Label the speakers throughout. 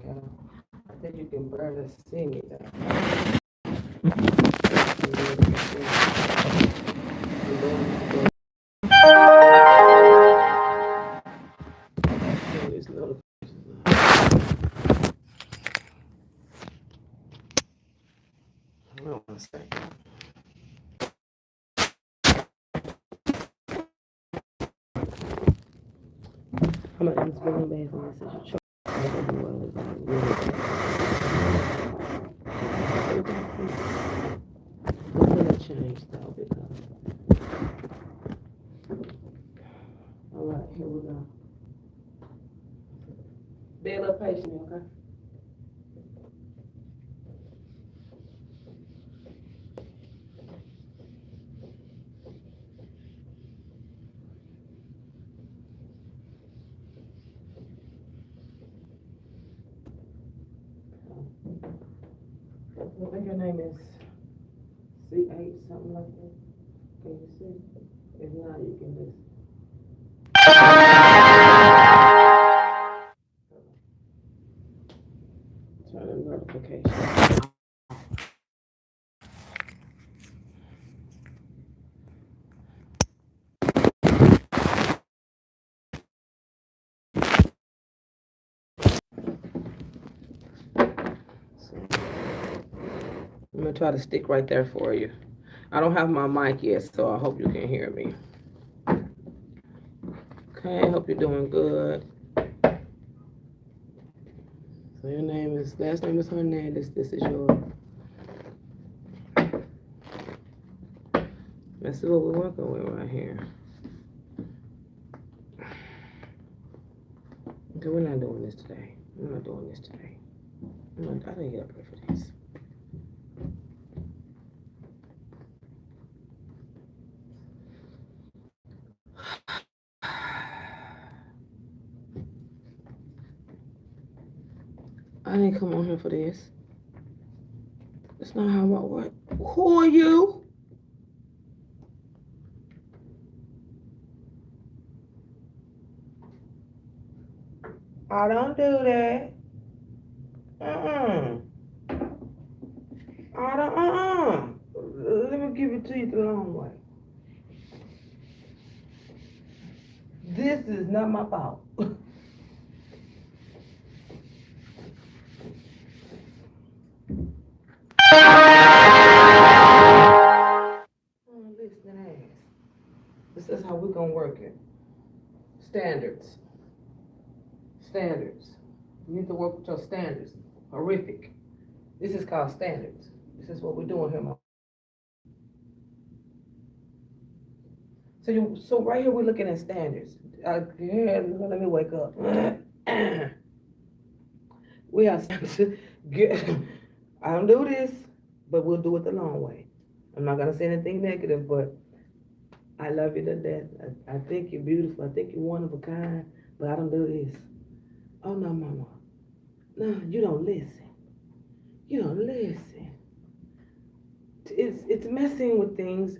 Speaker 1: Okay. I think you can barely see me though. Hold on one second. I'm gonna just bring it back from this situation. It's gonna change though because. All right, here we go. Be a little patient, okay? I think your name is C8, something like that. Can you see? If not, you can just. Turn on notification. I'm gonna try to stick right there for you. I don't have my mic yet, so I hope you can hear me. Okay, hope you're doing good. So your last name is Hermandez. This is your. This is what we're working with right here. Okay, we're not doing this today. We're not doing this today. I didn't get up here for this. I didn't come on here for this. That's not how I work. Who are you? I don't do that. I don't, Let me give it to you the long way. This is not my fault. Listen, ass. This is how we're gonna work it. Standards. Standards. You need to work with your standards. Horrific. This is called standards. This is what we're doing here, Mom. So right here we're looking at standards. Let me wake up. We have to get. I don't do this, but we'll do it the long way. I'm not gonna say anything negative, but I love you to death. I think you're beautiful. I think you're one of a kind, but I don't do this. Oh no, Mama. No, you don't listen. You don't listen. It's messing with things.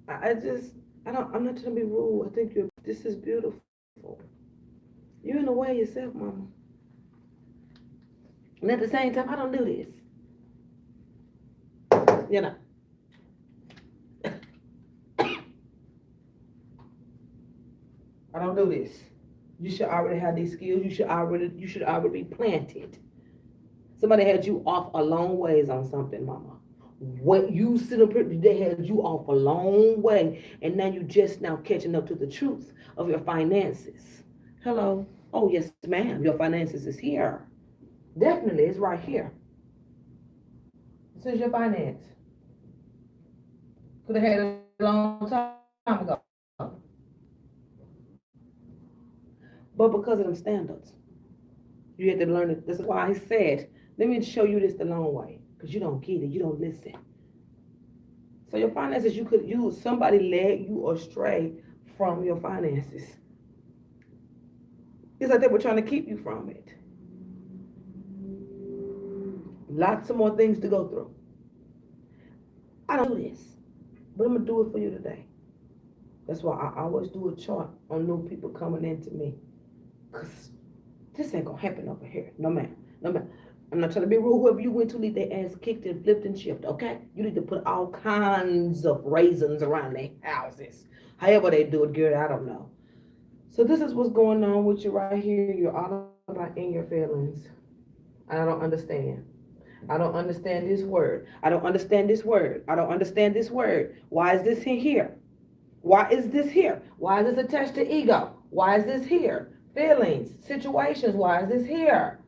Speaker 1: I'm not trying to be rude. I think this is beautiful. You're in the way yourself, Mama. And at the same time, I don't do this. You know. I don't do this. You should already have these skills. You should already be planted. Somebody had you off a long ways on something, Mama. What you sit up here, they had you off a long way, and now you just now catching up to the truth of your finances. Hello. Oh yes, ma'am. Your finances is here. Definitely, it's right here. This is your finance. Could have had it a long time ago. But because of them standards, you had to learn it. That's why I said, let me show you this the long way. Because you don't get it. You don't listen. So your finances, somebody led you astray from your finances. It's like they were trying to keep you from it. Lots of more things to go through. I don't do this, but I'm going to do it for you today. That's why I always do a chart on new people coming into me. Because this ain't going to happen over here. No, ma'am. No matter, I'm not trying to be rude. Whoever you went to, leave their ass kicked and flipped and shipped, okay? You need to put all kinds of raisins around their houses. However they do it, girl, I don't know. So this is what's going on with you right here. You're all about in your feelings. I don't understand. I don't understand this word. I don't understand this word. I don't understand this word. Why is this here? Why is this here? Why is this attached to ego? Why is this here? Feelings, situations. Why is this here?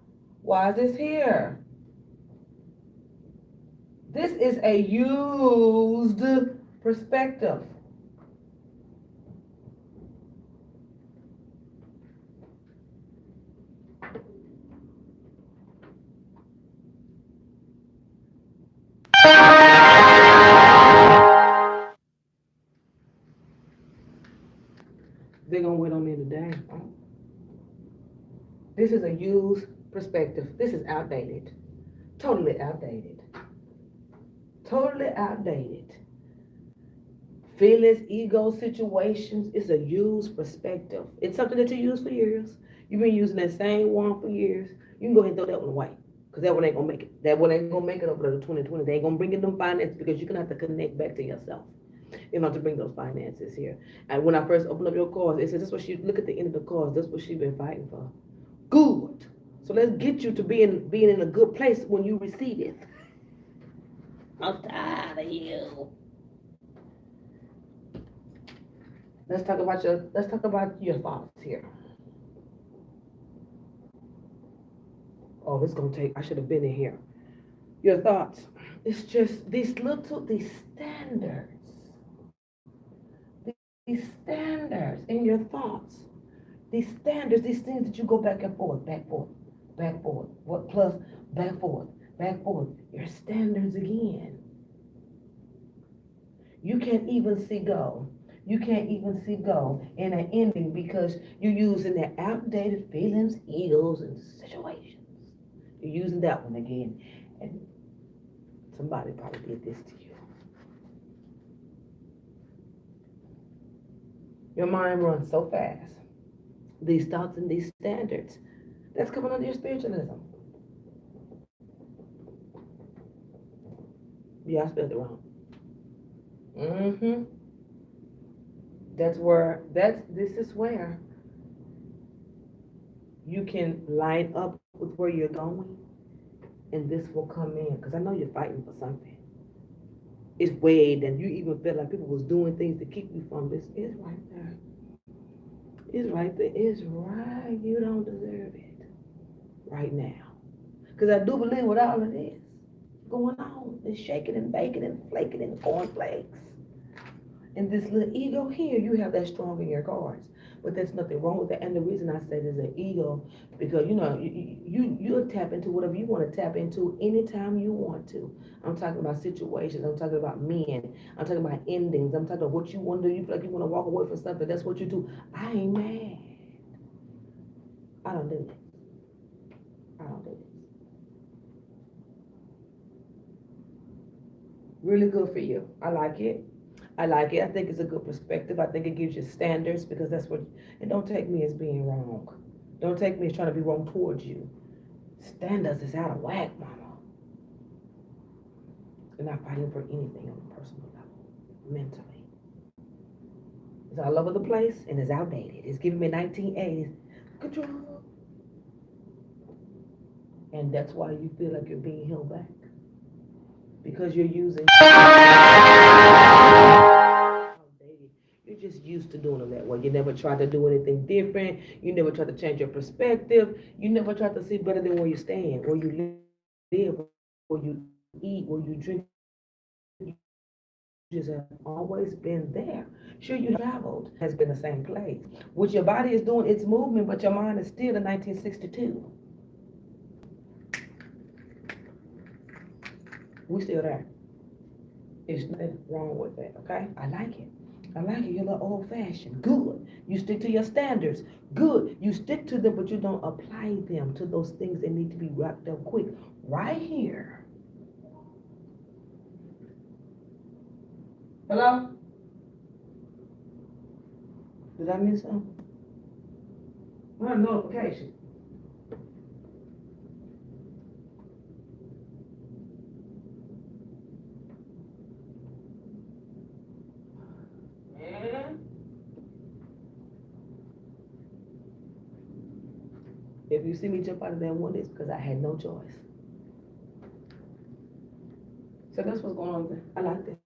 Speaker 1: Why is this here? This is a used perspective. They're gonna wait on me today. This is a used perspective. This is outdated. Totally outdated. Totally outdated. Feelings, ego, situations. It's a used perspective. It's something that you use for years. You've been using that same one for years. You can go ahead and throw that one away. Because that one ain't gonna make it. That one ain't gonna make it over to the 2020. They ain't gonna bring in them finances because you're gonna have to connect back to yourself. You have to bring those finances here. And when I first opened up your cards, it says that's what she look at the end of the cards, that's what she's been fighting for. Good. So let's get you to being in a good place when you receive it. I'm tired of you. Let's talk about your thoughts here. Oh, this gonna take I should have been in here. Your thoughts. It's just these standards. These standards in your thoughts. These standards, these things that you go back and forth, back forth, back forth. What plus back forth, back forth. Your standards again. You can't even see go. You can't even see go in an ending because you're using the outdated feelings, egos, and situations. You're using that one again. And somebody probably did this to you. Your mind runs so fast. These thoughts and these standards. That's coming under your spiritualism. Yeah, I spelled it wrong. Mm-hmm. This is where you can line up with where you're going and this will come in. Because I know you're fighting for something. It's way that you even felt like people was doing things to keep you from this. It's right there. It's right there. It's right. You don't deserve it. Right now. Because I do believe with all of this going on, it's shaking and baking and flaking and cornflakes. And this little ego here, you have that strong in your cards. But there's nothing wrong with that. And the reason I say there's an ego, because you'll tap into whatever you want to tap into anytime you want to. I'm talking about situations. I'm talking about men. I'm talking about endings. I'm talking about what you want to do. You feel like you want to walk away from something. That's what you do. I ain't mad. I don't do this. I don't do this. Really good for you. I like it. I like it. I think it's a good perspective. I think it gives you standards because that's what, and don't take me as being wrong. Don't take me as trying to be wrong towards you. Standards is out of whack, mama. You're not fighting for anything on a personal level, mentally. It's all over the place and it's outdated. It's giving me 1980s control. And that's why you feel like you're being held back. Because you're using you're just used to doing them that way. You never tried to do anything different. You never tried to change your perspective. You never tried to see better than where you stand, where you live, where you eat, where you drink. You just have always been there. Sure, you traveled, has been the same place. What your body is doing, it's movement, but your mind is still in 1962. We still there. There's nothing wrong with that, okay? I like it. I like it. You're a little old fashioned. Good. You stick to your standards. Good. You stick to them, but you don't apply them to those things that need to be wrapped up quick. Right here. Hello? Did I miss something? What a notification. If you see me jump out of that window, it's because I had no choice. So that's what's going on there. I like this.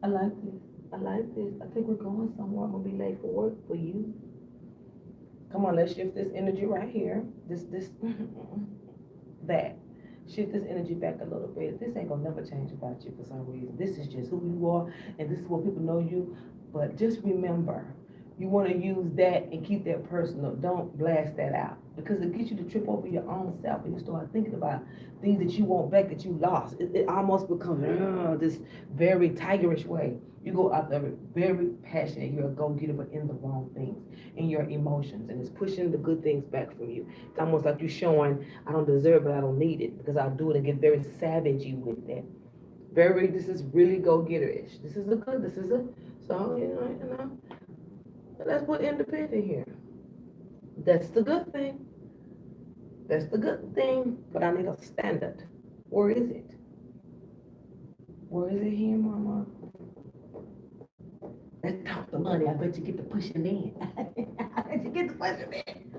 Speaker 1: I like this. I like this. I think we're going somewhere. I'm gonna be late for work for you. Come on, let's shift this energy right here. This, that. Shift this energy back a little bit. This ain't gonna never change about you for some reason. This is just who you are, and this is what people know you. But just remember, you want to use that and keep that personal. Don't blast that out because it gets you to trip over your own self and you start thinking about things that you want back that you lost. It almost becomes this very tigerish way. You go out there very passionate. You're a go-getter, but in the wrong things, in your emotions, and it's pushing the good things back from you. It's almost like you're showing, I don't deserve it, I don't need it, because I'll do it and get very savagey with that. Very, this is really go-getter-ish. This is a good, this is a, so, let's put independent here. That's the good thing. That's the good thing, but I need a standard. Where is it? Where is it here, mama? Let's talk the money. I bet you get the pushing in. I bet you get the pushing in.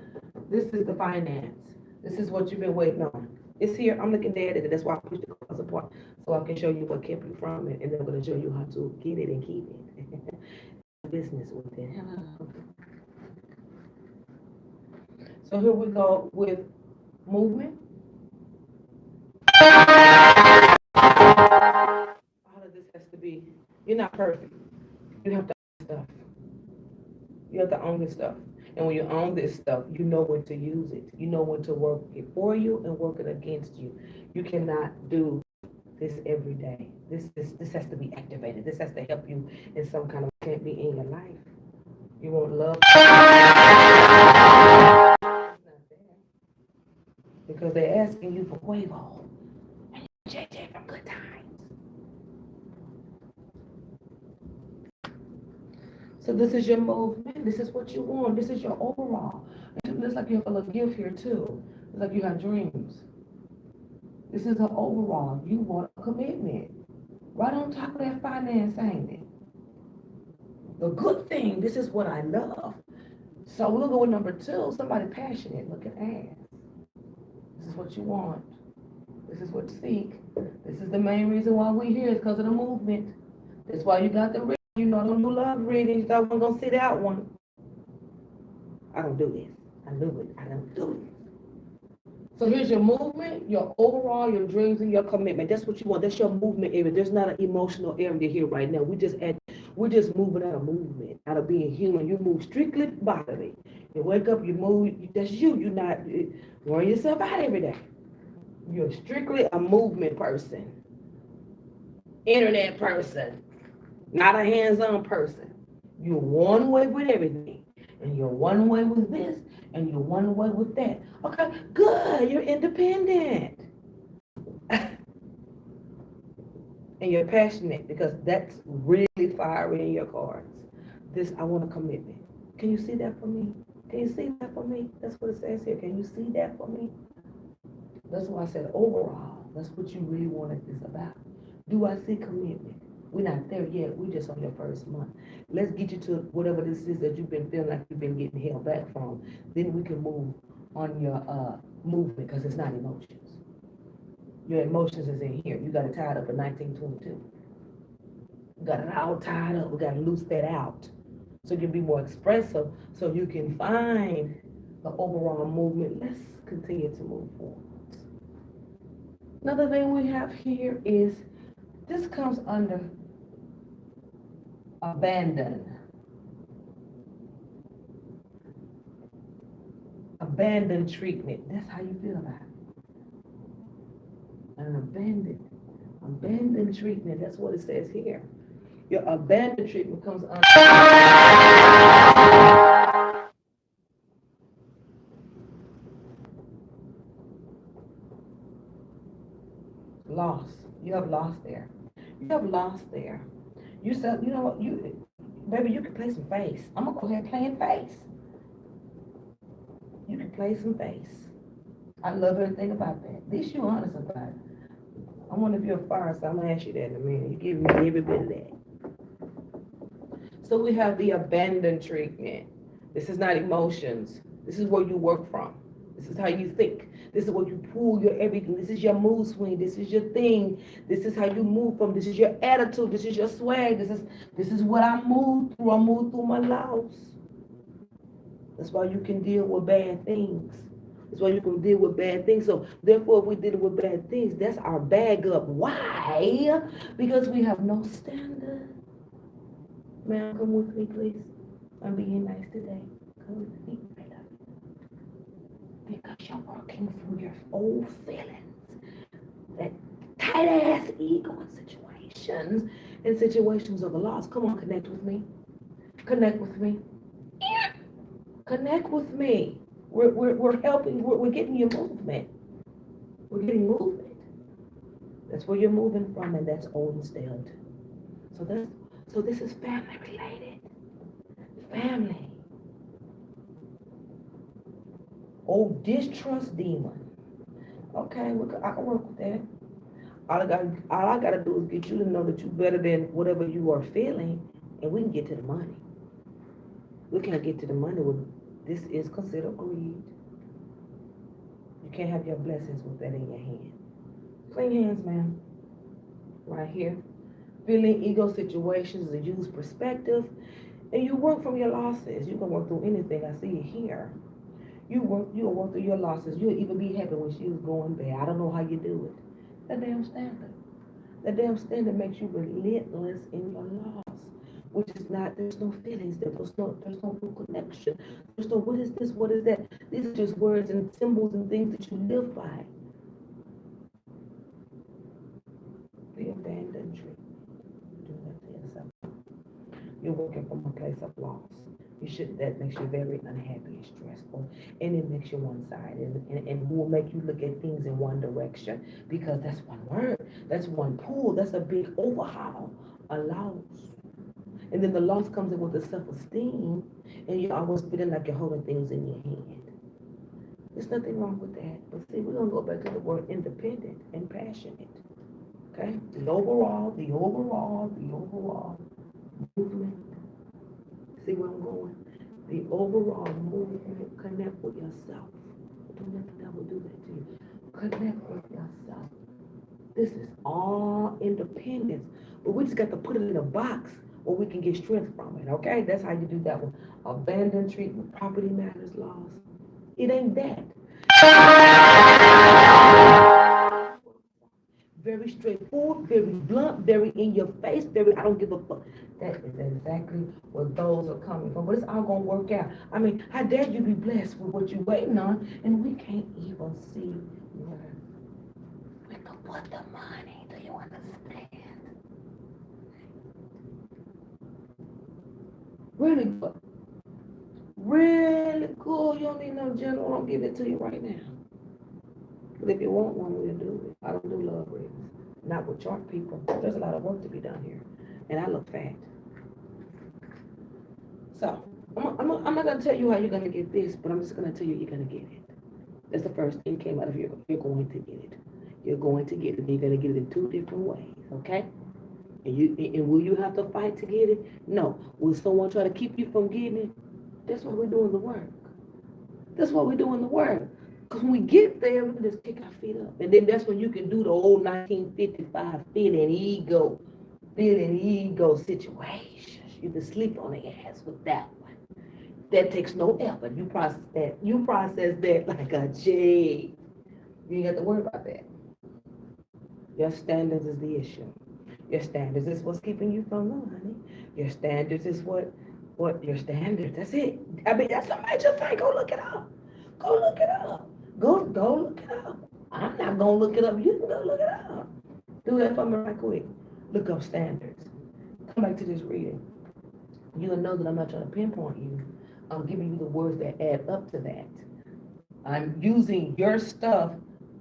Speaker 1: This is the finance. This is what you've been waiting on. It's here. I'm looking at it. That's why I push the cards apart so I can show you what kept you from it, and then I'm going to show you how to get it and keep it. Business with it. So here we go with movement. All of this has to be. You're not perfect. You have to own stuff. You have to own this stuff. And when you own this stuff, you know when to use it. You know when to work it for you and work it against you. You cannot do this every day. This has to be activated. This has to help you in some kind of can't be in your life. You won't love it's not there. Because they're asking you for Quavo and JJ from Good Times. So this is your movement. This is what you want. This is your overall. It looks like you have a little gift here too. It's like you have dreams. This is an overall. You want a commitment. Right on top of that finance, ain't it? The good thing, this is what I love. So we'll go with number 2, somebody passionate, looking ass. This is what you want. This is what you seek. This is the main reason why we're here, is because of the movement. That's why you got the reading. You know, I don't do love readings. I wasn't going to sit out one. I don't do this. I knew it. I don't do it. So here's your movement, your overall, your dreams, and your commitment. That's what you want. That's your movement area. There's not an emotional area here right now. We're just moving out of movement, out of being human. You move strictly bodily. You wake up, you move. That's you. You're not wearing yourself out every day. You're strictly a movement person, internet person, not a hands-on person. You're one way with everything, and you're one way with this, and you're one way with that. Okay, good. You're independent. And you're passionate, because that's really fire in your cards. This, I want a commitment. Can you see that for me? Can you see that for me? That's what it says here. Can you see that for me? That's why I said overall. That's what you really wanted this about. Do I see commitment? We're not there yet. We're just on your first month. Let's get you to whatever this is that you've been feeling like you've been getting held back from. Then we can move on your movement, because it's not emotions. Your emotions is in here. You got it tied up in 1922. You got it all tied up. We got to loose that out so you can be more expressive, so you can find the overall movement. Let's continue to move forward. Another thing we have here is, this comes under abandon. Abandoned treatment. That's how you feel about it. An abandoned treatment. That's what it says here. Your abandoned treatment comes under loss. You have lost there. You have lost there. You said, you know what, baby, you can play some face. I'm gonna go ahead and play in face. You can play some face. I love everything about that. At least you're honest about it. I wonder if you're a fire, so I'm gonna ask you that in a minute. You give me every bit of that. So we have the abandoned treatment. This is not emotions. This is where you work from. This is how you think. This is where you pull your everything. This is your mood swing. This is your thing. This is how you move from. This is your attitude. This is your swag. This is what I move through. I move through my loss. That's why you can deal with bad things. That's why you can deal with bad things. So therefore, if we deal with bad things, that's our bag up. Why? Because we have no standard. Ma'am, come with me, please. I'm being nice today. Come with me. Because you're working through your old feelings, that tight ass ego in situations of the loss. Come on, connect with me. Connect with me. Connect with me. We're helping. We're getting you movement. We're getting movement. That's where you're moving from, and that's old and stale. So this is family related. Family. Oh, distrust demon. Okay, I can work with that. All I gotta do is get you to know that you're better than whatever you are feeling, and we can get to the money. We can't get to the money with this is considered greed. You can't have your blessings with that in your hand. Clean hands, ma'am. Right here. Feeling ego situations and use perspective, and you work from your losses. You can work through anything. I see it here. You'll work through your losses. You'll even be happy when she was going bad. I don't know how you do it. That damn standard. That damn standard makes you relentless in your loss. Which is not, there's no feelings there. There's no real connection. There's no what is this, what is that. These are just words and symbols and things that you live by. The abandoned tree. Do that to yourself. You're working from a place of loss. That makes you very unhappy and stressful, and it makes you one-sided, and will make you look at things in one direction, because that's one word, that's one pull, that's a big overhaul, a loss. And then the loss comes in with the self-esteem, and you're always feeling like you're holding things in your hand. There's nothing wrong with that, but see, we're gonna go back to the word independent and passionate. Okay, the overall movement. See where I'm going? The overall movement, connect with yourself. Don't let the devil do that to you. Connect with yourself. This is all independence, but we just got to put it in a box where we can get strength from it, okay? That's how you do that one. Abandoned treatment, property matters, loss. It ain't that. Very straightforward, very blunt, very in your face, very I don't give a fuck. That is exactly where those are coming from. But it's all gonna work out. I mean, how dare you be blessed with what you're waiting on, and we can't even see where we can put the money. Do you understand? Really good. Really cool. You don't need no general. I'll give it to you right now. But if you want one, we'll do it. I don't do love readings. Not with chart people. There's a lot of work to be done here. And I look fat. So, I'm not going to tell you how you're going to get this, but I'm just going to tell you you're going to get it. That's the first thing came out of here. You're going to get it. You're going to get it. You're going to get it in two different ways, okay? And will you have to fight to get it? No. Will someone try to keep you from getting it? That's why we're doing the work. That's why we're doing the work. Because when we get there, we can just kick our feet up. And then that's when you can do the old 1955 feeling ego situations. You can sleep on the ass with that one. That takes no effort. You process that like a G. You ain't got to worry about that. Your standards is the issue. Your standards is what's keeping you from the money. Your standards is what your standards. That's it. I mean, that's somebody just say, go look it up. Go look it up. Go look it up. I'm not gonna look it up. You can go look it up. Do that for me right quick. Look up standards. Come back to this reading. You'll know that I'm not trying to pinpoint you. I'm giving you the words that add up to that. I'm using your stuff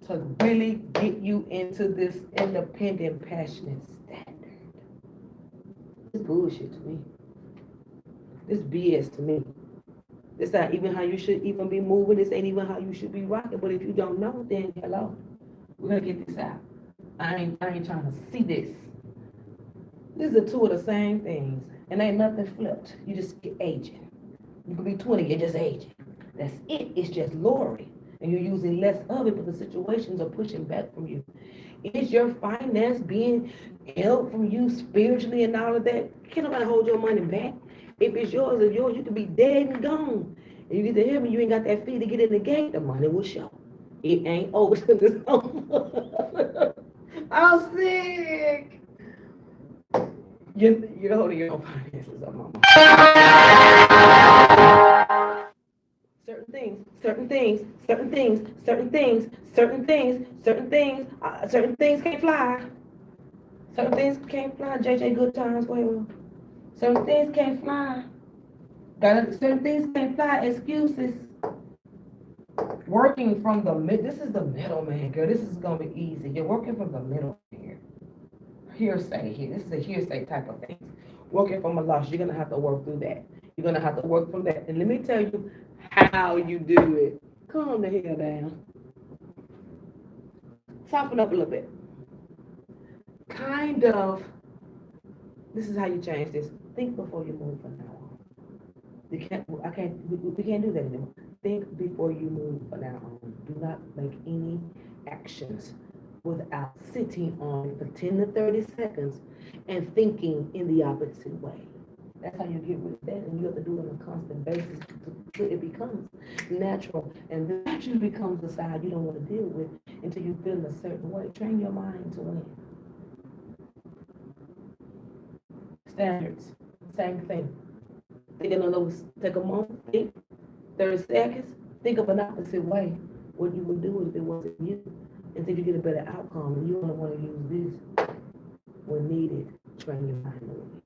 Speaker 1: to really get you into this independent, passionate standard. This bullshit to me. This BS to me. This not even how you should even be moving. This ain't even how you should be rocking. But if you don't know, then hello. We're gonna get this out. I ain't trying to see this. These are two of the same things. And ain't nothing flipped. You just get aging. You could be 20, you're just aging. That's it. It's just Lori. And you're using less of it, but the situations are pushing back from you. Is your finance being held from you spiritually and all of that? Can't nobody hold your money back. If it's yours, it's yours. You could be dead and gone. And you get to heaven, you ain't got that fee to get in the gate, the money will show. It ain't over to this home. I'm sick. You're holding your own finances up, mama. Certain things, certain things, certain things, certain things, certain things, certain things can't fly. Certain things can't fly. JJ Good Times, well. Certain things can't fly. Certain things can't fly. Excuses. Working from the mid. This is the middle, man, girl. This is gonna be easy. You're working from the middle here. Hearsay here. This is a hearsay type of thing. Working from a loss. You're gonna have to work through that. You're gonna have to work from that. And let me tell you how you do it. Calm the hell down. Soften up a little bit. Kind of. This is how you change this. Think before you move from now on. We can't do that anymore. Think before you move from now on. Do not make any actions without sitting on it for 10 to 30 seconds and thinking in the opposite way. That's how you get rid of that, and you have to do it on a constant basis until it becomes natural, and then naturally becomes the side you don't want to deal with until you feel in a certain way. Train your mind to win. Standards, same thing. Take a moment, think 30 seconds, think of an opposite way. What you would do if it wasn't you, until you get a better outcome, and you only want to use this when needed. Train your mind to win.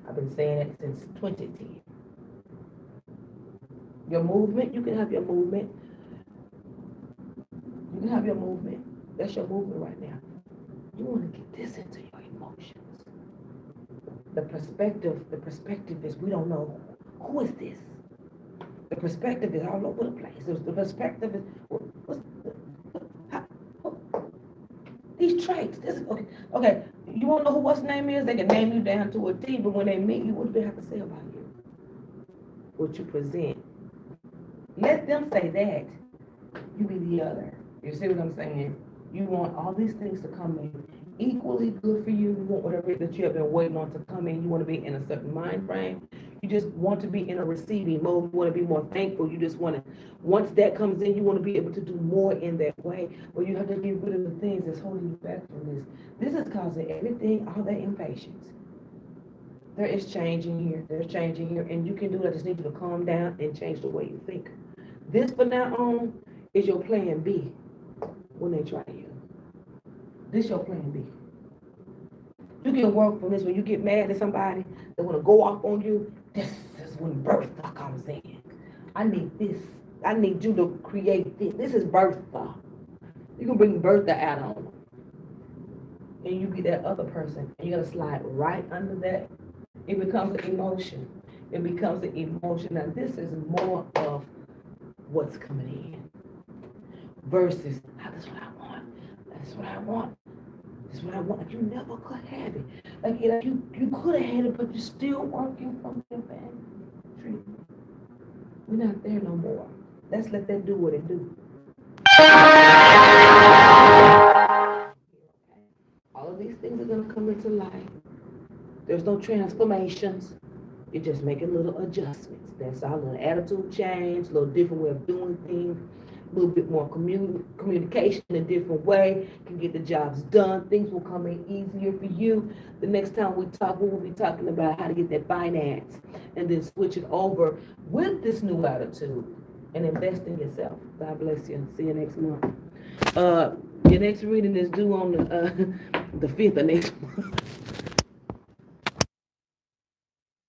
Speaker 1: I've been saying it since 2010. Your movement, you can have your movement. You can have your movement. That's your movement right now. You want to get this into your emotions. The perspective is we don't know who is this. The perspective is all over the place. The perspective is these traits. Okay. You want to know who what's name is? They can name you down to a T, but when they meet you, what do they have to say about you? What you present. Let them say that. You be the other. You see what I'm saying? You want all these things to come in equally good for you. You want whatever it is that you have been waiting on to come in. You want to be in a certain mind frame. You just want to be in a receiving mode. You want to be more thankful. You just want to, once that comes in, you want to be able to do more in that way. But you have to get rid of the things that's holding you back from this. This is causing everything, all that impatience. There is change in here. There's change in here. And you can do that. I just need you to calm down and change the way you think. This, from now on, is your plan B when they try you. This is your plan B. You can work from this. When you get mad at somebody that want to go off on you, this is when Bertha comes in. I need this. I need you to create this. This is Bertha. You can bring Bertha out on them. And you be that other person. And you're going to slide right under that. It becomes an emotion. It becomes an emotion. Now, this is more of what's coming in versus, that's what I want. That's what I want. That's what I want. Like, you never could have it. Like, you could have had it, but you're still working from your bad treatment. We're not there no more. Let's let that do what it do. All of these things are going to come into light. There's no transformations. You're just making little adjustments. That's all. A little attitude change, a little different way of doing things, a little bit more communication in a different way, can get the jobs done. Things will come in easier for you. The next time we talk, we will be talking about how to get that finance and then switch it over with this new attitude and invest in yourself. God bless you. See you next month. Your next reading is due on the 5th of next month.